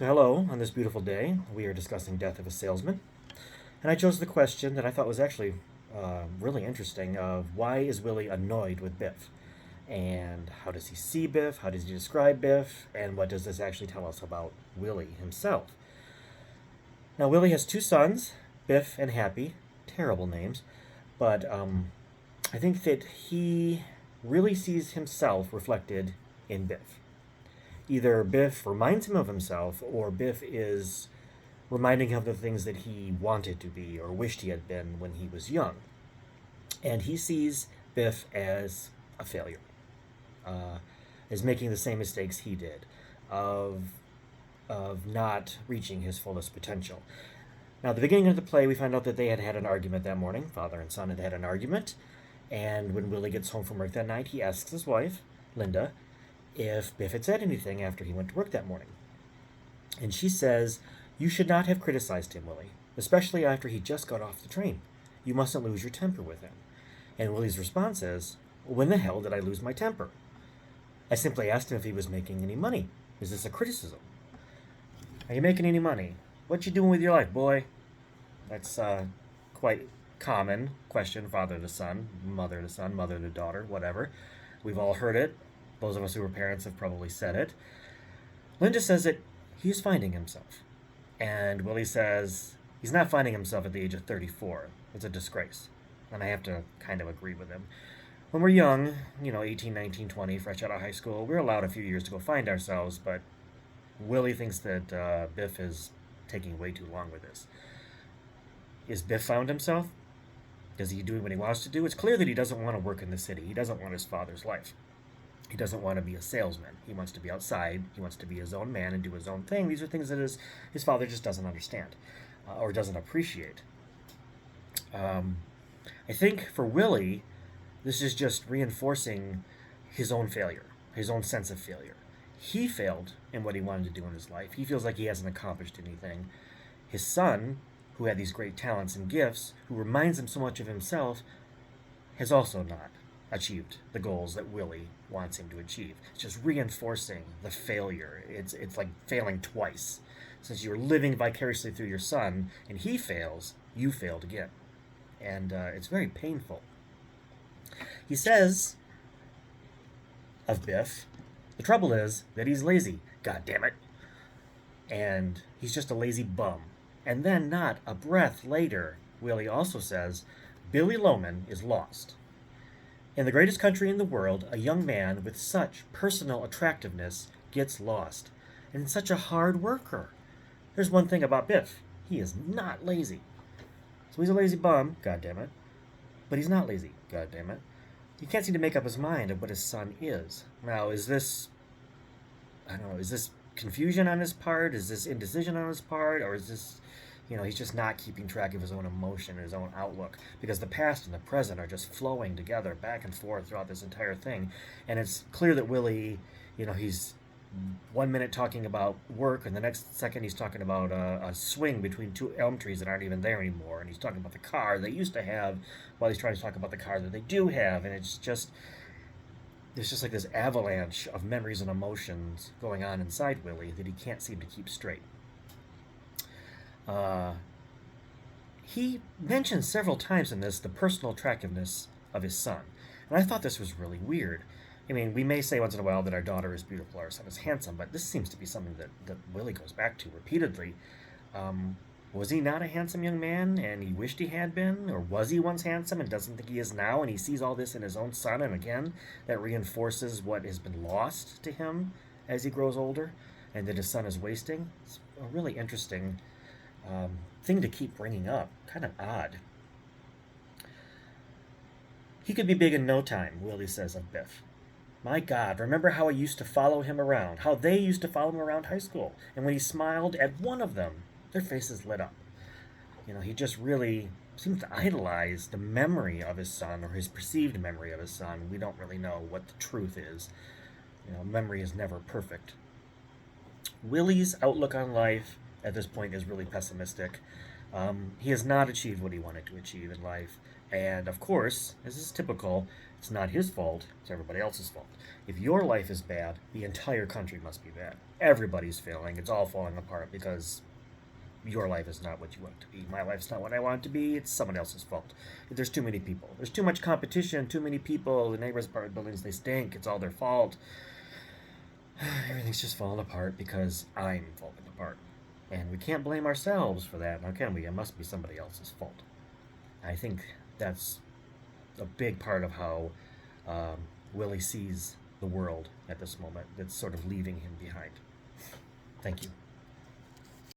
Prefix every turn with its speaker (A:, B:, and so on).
A: So hello, on this beautiful day, we are discussing Death of a Salesman. And I chose the question that I thought was actually really interesting of why is Willie annoyed with Biff? And how does he see Biff? How does he describe Biff? And what does this actually tell us about Willie himself? Now, Willie has two sons, Biff and Happy. Terrible names. But I think that he really sees himself reflected in Biff. Either Biff reminds him of himself, or Biff is reminding him of the things that he wanted to be or wished he had been when he was young. And he sees Biff as a failure, as making the same mistakes he did, of not reaching his fullest potential. Now, at the beginning of the play, we find out that they had had an argument that morning. Father and son had had an argument. And when Willie gets home from work that night, he asks his wife, Linda, if Biff had said anything after he went to work that morning. And she says, "You should not have criticized him, Willie, especially after he just got off the train. You mustn't lose your temper with him." And Willie's response is, "When the hell did I lose my temper? I simply asked him if he was making any money. Is this a criticism? Are you making any money? What you doing with your life, boy?" That's quite common question, father to son, mother to daughter, whatever. We've all heard it. Those of us who were parents have probably said it. Linda says that he's finding himself. And Willie says he's not finding himself at the age of 34. It's a disgrace. And I have to kind of agree with him. When we're young, 18, 19, 20, fresh out of high school, we're allowed a few years to go find ourselves, but Willie thinks that Biff is taking way too long with this. Is Biff found himself? Is he doing what he wants to do? It's clear that he doesn't want to work in the city. He doesn't want his father's life. He doesn't want to be a salesman. He wants to be outside. He wants to be his own man and do his own thing. These are things that his father just doesn't understand or doesn't appreciate. I think for Willie, this is just reinforcing his own failure, his own sense of failure. He failed in what he wanted to do in his life. He feels like he hasn't accomplished anything. His son, who had these great talents and gifts, who reminds him so much of himself, has also not achieved the goals that Willie wants him to achieve. It's just reinforcing the failure. It's like failing twice. Since you're living vicariously through your son and he fails, you failed again. And it's very painful. He says of Biff, the trouble is that he's lazy, god damn it. And he's just a lazy bum. And then not a breath later, Willie also says, Billy Loman is lost. In the greatest country in the world, a young man with such personal attractiveness gets lost. And such a hard worker. There's one thing about Biff. He is not lazy. So he's a lazy bum, goddammit. But he's not lazy, goddammit. He can't seem to make up his mind of what his son is. Now, is this confusion on his part? Is this indecision on his part? Or is this, he's just not keeping track of his own emotion, his own outlook? Because the past and the present are just flowing together, back and forth throughout this entire thing. And it's clear that Willie, he's 1 minute talking about work, and the next second he's talking about a swing between two elm trees that aren't even there anymore. And he's talking about the car they used to have while he's trying to talk about the car that they do have. And it's just... there's just like this avalanche of memories and emotions going on inside Willie that he can't seem to keep straight. He mentions several times in this the personal attractiveness of his son. And I thought this was really weird. I mean, we may say once in a while that our daughter is beautiful, our son is handsome, but this seems to be something that Willie goes back to repeatedly. Was he not a handsome young man and he wished he had been? Or was he once handsome and doesn't think he is now? And he sees all this in his own son, and again, that reinforces what has been lost to him as he grows older, and that his son is wasting. It's a really interesting thing to keep bringing up. Kind of odd. He could be big in no time, Willie says of Biff. My God, remember how I used to follow him around, how they used to follow him around high school, and when he smiled at one of them, their faces lit up. He just really seems to idolize the memory of his son, or his perceived memory of his son. We don't really know what the truth is. Memory is never perfect. Willie's outlook on life at this point is really pessimistic. He has not achieved what he wanted to achieve in life, And of course, as is typical, it's not his fault, it's everybody else's fault. If your life is bad, the entire country must be bad. Everybody's failing, it's all falling apart because your life is not what you want it to be. My life's not what I want it to be. It's someone else's fault. There's too many people. There's too much competition, too many people. The neighbors' apartment buildings, they stink. It's all their fault. Everything's just falling apart because I'm falling apart. And we can't blame ourselves for that, now can we? It must be somebody else's fault. I think that's a big part of how Willie sees the world at this moment that's sort of leaving him behind. Thank you.